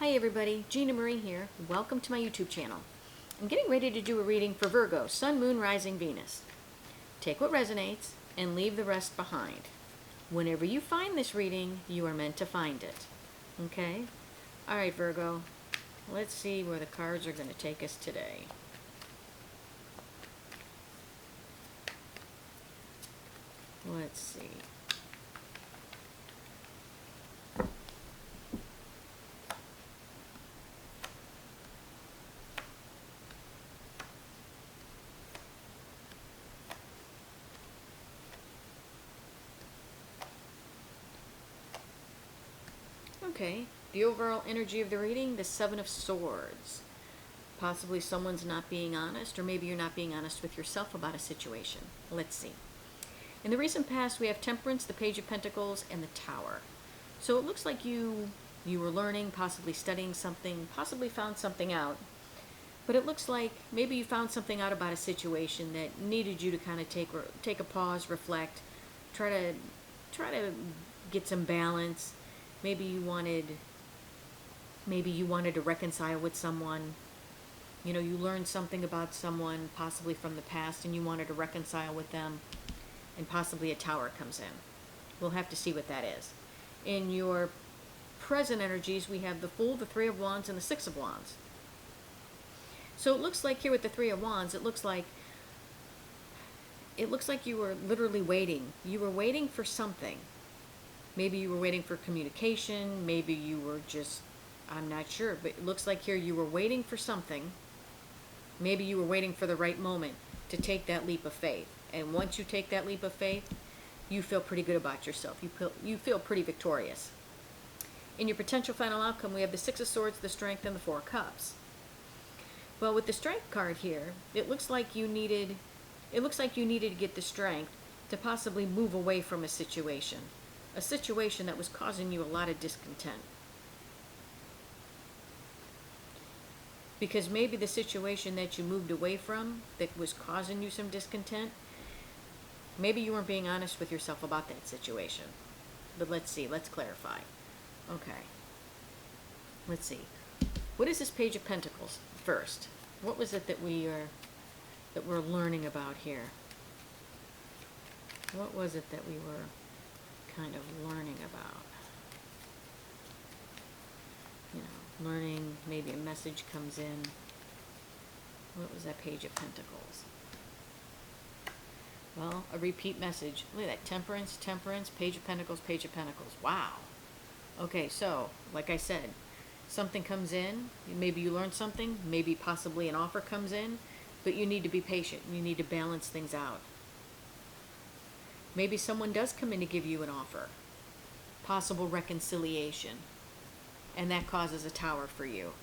Hi everybody, Gina Marie here. Welcome to my YouTube channel. I'm getting ready to do a reading for Virgo, Sun, Moon, Rising, Venus. Take what resonates and leave the rest behind. Whenever you find this reading, you are meant to find it. Okay? Alright Virgo, let's see where the cards are going to take us today. Let's see. Okay, the overall energy of the reading, the Seven of Swords. Possibly someone's not being honest, or maybe you're not being honest with yourself about a situation. Let's see. In the recent past, we have Temperance, the Page of Pentacles, and the Tower. So it looks like you were learning, possibly studying something, possibly found something out. But it looks like maybe you found something out about a situation that needed you to kind of take a pause, reflect, try to get some balance. Maybe you wanted to reconcile with someone. You know, you learned something about someone, possibly from the past, and you wanted to reconcile with them, and possibly a Tower comes in. We'll have to see what that is. In your present energies, we have the Fool, the Three of Wands, and the Six of Wands. So it looks like here with the Three of Wands, it looks like you were literally waiting. You were waiting for something. Maybe you were waiting for communication. Maybe you were just, I'm not sure. But it looks like here you were waiting for something. Maybe you were waiting for the right moment to take that leap of faith. And once you take that leap of faith, you feel pretty good about yourself. You feel pretty victorious. In your potential final outcome, we have the Six of Swords, the Strength, and the Four of Cups. Well, with the Strength card here, it looks like you needed to get the strength to possibly move away from a situation that was causing you a lot of discontent. Because maybe the situation that you moved away from that was causing you some discontent, maybe you weren't being honest with yourself about that situation. But let's see, let's clarify. Okay. Let's see. What is this Page of Pentacles first? What was it that we're learning about here? What was it that we were kind of learning about? You know, learning, maybe a message comes in. What was that Page of Pentacles? Well, a repeat message. Look at that. Temperance, Temperance, Page of Pentacles, Page of Pentacles. Wow. Okay, so, like I said, something comes in. Maybe you learn something. Maybe possibly an offer comes in. But you need to be patient. You need to balance things out. Maybe someone does come in to give you an offer. Possible reconciliation. And that causes a Tower for you.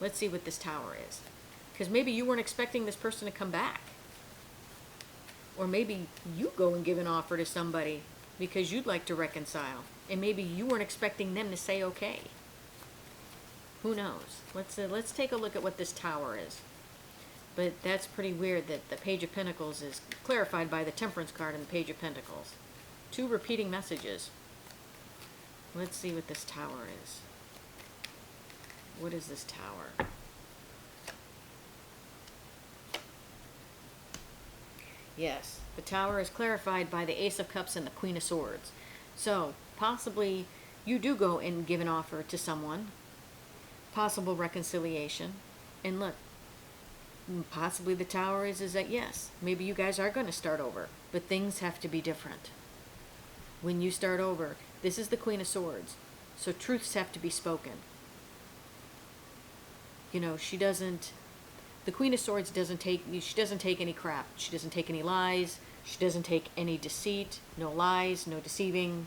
Let's see what this Tower is. Because maybe you weren't expecting this person to come back. Or maybe you go and give an offer to somebody because you'd like to reconcile. And maybe you weren't expecting them to say okay. Who knows? Let's take a look at what this Tower is. But that's pretty weird that the Page of Pentacles is clarified by the Temperance card and the Page of Pentacles. Two repeating messages. Let's see what this Tower is. What is this Tower? Yes, the Tower is clarified by the Ace of Cups and the Queen of Swords. So, possibly you do go and give an offer to someone. Possible reconciliation. And look, possibly the Tower is that yes, maybe you guys are going to start over, but things have to be different. When you start over, this is the Queen of Swords, so truths have to be spoken. You know, the Queen of Swords doesn't take any crap. She doesn't take any lies. She doesn't take any deceit, no lies, no deceiving.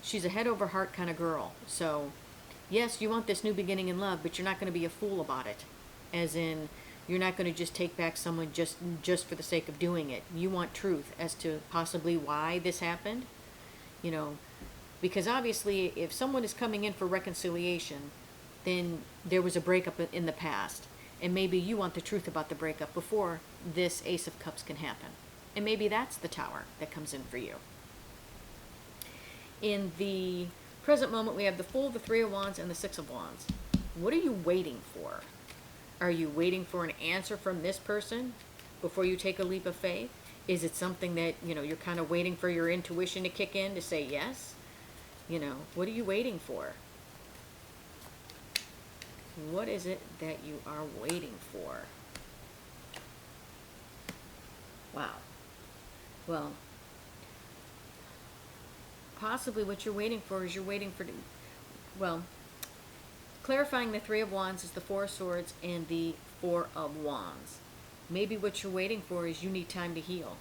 She's a head over heart kind of girl, so yes, you want this new beginning in love, but you're not going to be a fool about it. As in, you're not going to just take back someone just for the sake of doing it. You want truth as to possibly why this happened. You know, because obviously if someone is coming in for reconciliation, then there was a breakup in the past. And maybe you want the truth about the breakup before this Ace of Cups can happen. And maybe that's the Tower that comes in for you. In the present moment, we have the Fool, the Three of Wands, and the Six of Wands. What are you waiting for? Are you waiting for an answer from this person before you take a leap of faith? Is it something that, you're kind of waiting for your intuition to kick in to say yes? What are you waiting for? What is it that you are waiting for? Wow. Well, possibly what you're waiting for is clarifying the Three of Wands is the Four of Swords and the Four of Wands. Maybe what you're waiting for is you need time to heal.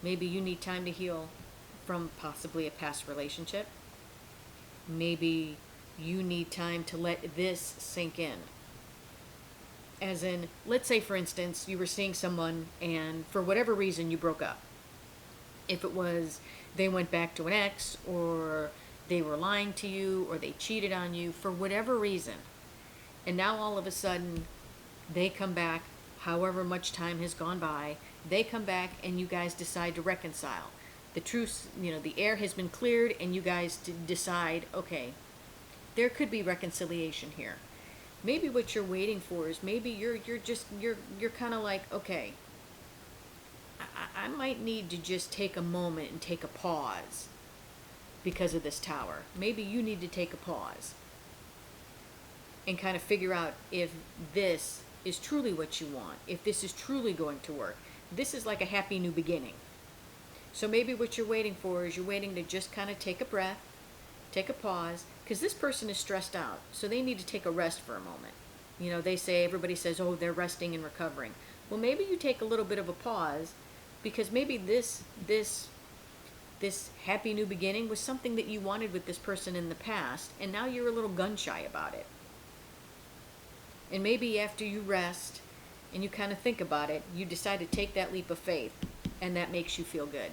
Maybe you need time to heal from possibly a past relationship. Maybe you need time to let this sink in. As in, let's say for instance, you were seeing someone and for whatever reason you broke up. If it was they went back to an ex, or they were lying to you, or they cheated on you for whatever reason. And now all of a sudden they come back, however much time has gone by, they come back and you guys decide to reconcile. The truth, the air has been cleared and you guys decide, okay, there could be reconciliation here. Maybe what you're waiting for is maybe you're kind of like, okay, I might need to just take a moment and take a pause because of this Tower. Maybe you need to take a pause and kind of figure out if this is truly what you want, if this is truly going to work. This is like a happy new beginning. So maybe what you're waiting for is you're waiting to just kind of take a breath, take a pause, because this person is stressed out, so they need to take a rest for a moment. Everybody says, oh, they're resting and recovering. Well, maybe you take a little bit of a pause, because maybe this happy new beginning was something that you wanted with this person in the past, and now you're a little gun shy about it. And maybe after you rest and you kind of think about it, you decide to take that leap of faith, and that makes you feel good.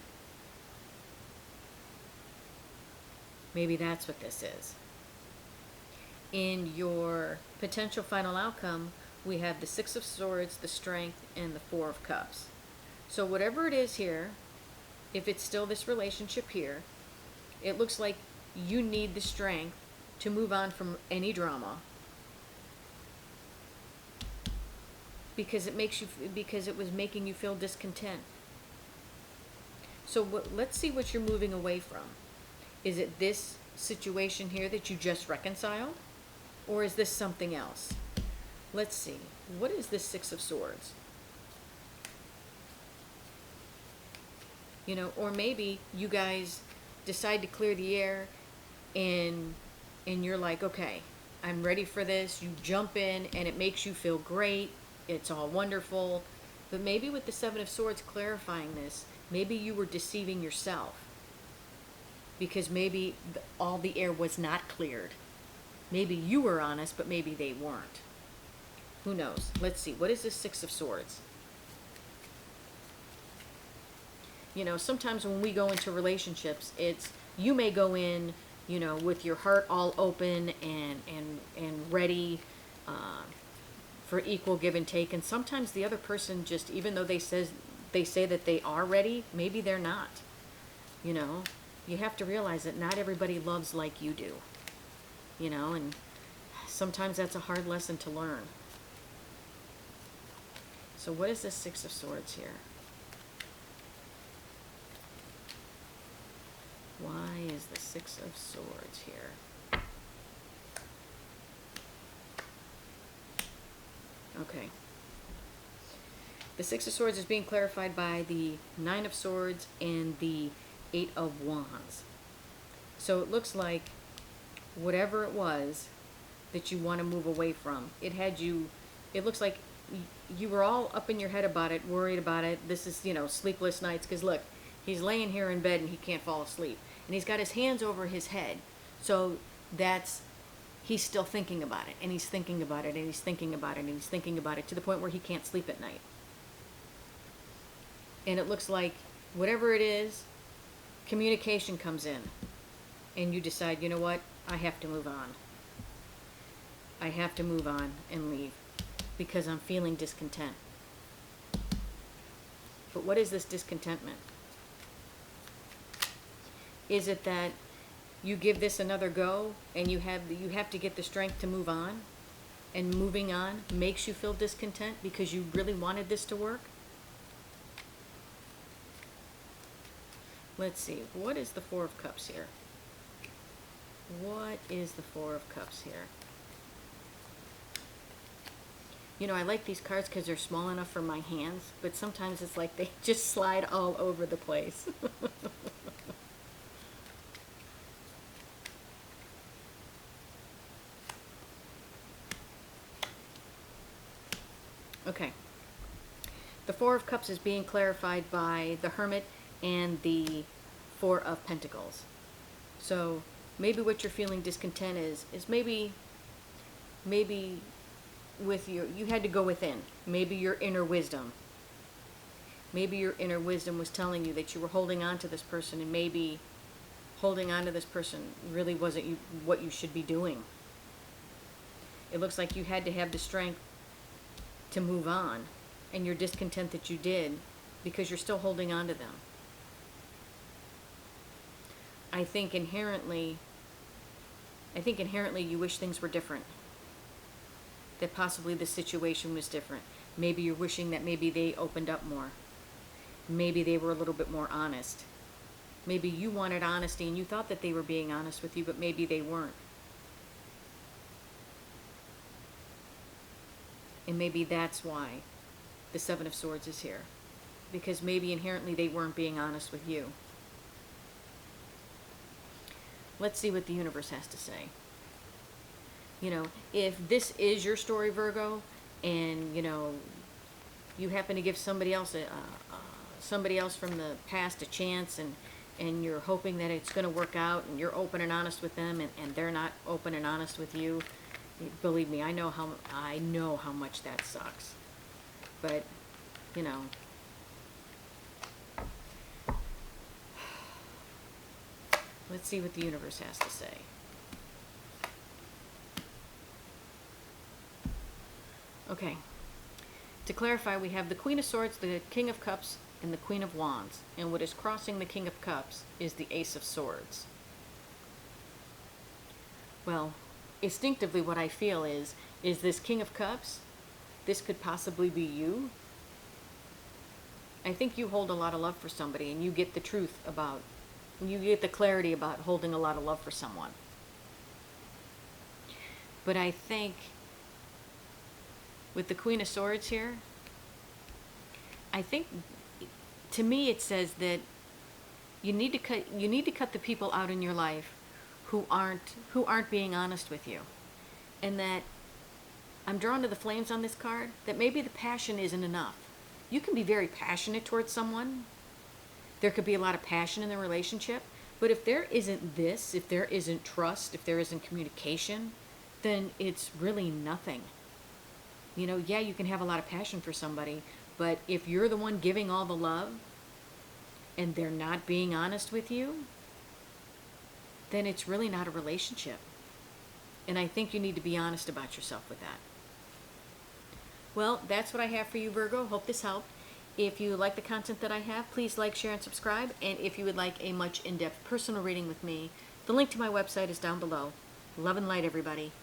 Maybe that's what this is. In your potential final outcome, we have the Six of Swords, the Strength, and the Four of Cups. So whatever it is here, if it's still this relationship here, it looks like you need the strength to move on from any drama, because it was making you feel discontent. So let's see what you're moving away from. Is it this situation here that you just reconciled? Or is this something else? Let's see. What is this Six of Swords? Or maybe you guys decide to clear the air and you're like, okay, I'm ready for this. You jump in and it makes you feel great. It's all wonderful. But maybe with the Seven of Swords clarifying this, maybe you were deceiving yourself, because maybe all the air was not cleared. Maybe you were honest, but maybe they weren't. Who knows? Let's see. What is this Six of Swords? Sometimes when we go into relationships, you may go in, with your heart all open and ready for equal give and take. And sometimes the other person just, even though they say that they are ready, maybe they're not. You have to realize that not everybody loves like you do. And sometimes that's a hard lesson to learn. So what is this Six of Swords here? Why is the Six of Swords here? Okay. The Six of Swords is being clarified by the Nine of Swords and the Eight of Wands. So it looks like whatever it was that you want to move away from, it looks like you were all up in your head about it, worried about it. This is, sleepless nights, because look, he's laying here in bed and he can't fall asleep. And he's got his hands over his head. So he's still thinking about it, and he's thinking about it, and he's thinking about it, and he's thinking about it, to the point where he can't sleep at night. And it looks like whatever it is, communication comes in, and you decide, you know what, I have to move on. I have to move on and leave, because I'm feeling discontent. But what is this discontentment? Is it that you give this another go, and you have to get the strength to move on, and moving on makes you feel discontent because you really wanted this to work. Let's see, what is the Four of Cups here? What is the Four of Cups here? You know, I like these cards because they're small enough for my hands, but sometimes it's like they just slide all over the place. Okay. The Four of Cups is being clarified by the Hermit and the Four of Pentacles. So maybe what you're feeling discontent is maybe with you had to go within. Maybe your inner wisdom. Maybe your inner wisdom was telling you that you were holding on to this person, and maybe holding on to this person really wasn't what you should be doing. It looks like you had to have the strength to move on, and you're discontent that you did because you're still holding on to them. I think inherently you wish things were different. That possibly the situation was different. Maybe you're wishing that maybe they opened up more. Maybe they were a little bit more honest. Maybe you wanted honesty and you thought that they were being honest with you, but maybe they weren't. And maybe that's why the Seven of Swords is here. Because maybe inherently they weren't being honest with you. Let's see what the universe has to say. You know, if this is your story, Virgo, and, you know, you happen to give somebody else from the past a chance, and you're hoping that it's going to work out, and you're open and honest with them, and they're not open and honest with you, believe me, I know how much that sucks. But, you know, let's see what the universe has to say. Okay. To clarify, we have the Queen of Swords, the King of Cups, and the Queen of Wands. And what is crossing the King of Cups is the Ace of Swords. Well, instinctively what I feel is this King of Cups, this could possibly be you. I think you hold a lot of love for somebody, and you get the truth about, you get the clarity about holding a lot of love for someone. But I think with the Queen of Swords here, I think, to me it says that you need to cut the people out in your life who aren't being honest with you. And that I'm drawn to the flames on this card, that maybe the passion isn't enough. You can be very passionate towards someone. There could be a lot of passion in the relationship, but if there isn't this, if there isn't trust, if there isn't communication, then it's really nothing. You know, yeah, you can have a lot of passion for somebody, but if you're the one giving all the love and they're not being honest with you, then it's really not a relationship. And I think you need to be honest about yourself with that. Well, that's what I have for you, Virgo. Hope this helped. If you like the content that I have, please like, share, and subscribe. And if you would like a much in-depth personal reading with me, the link to my website is down below. Love and light, everybody.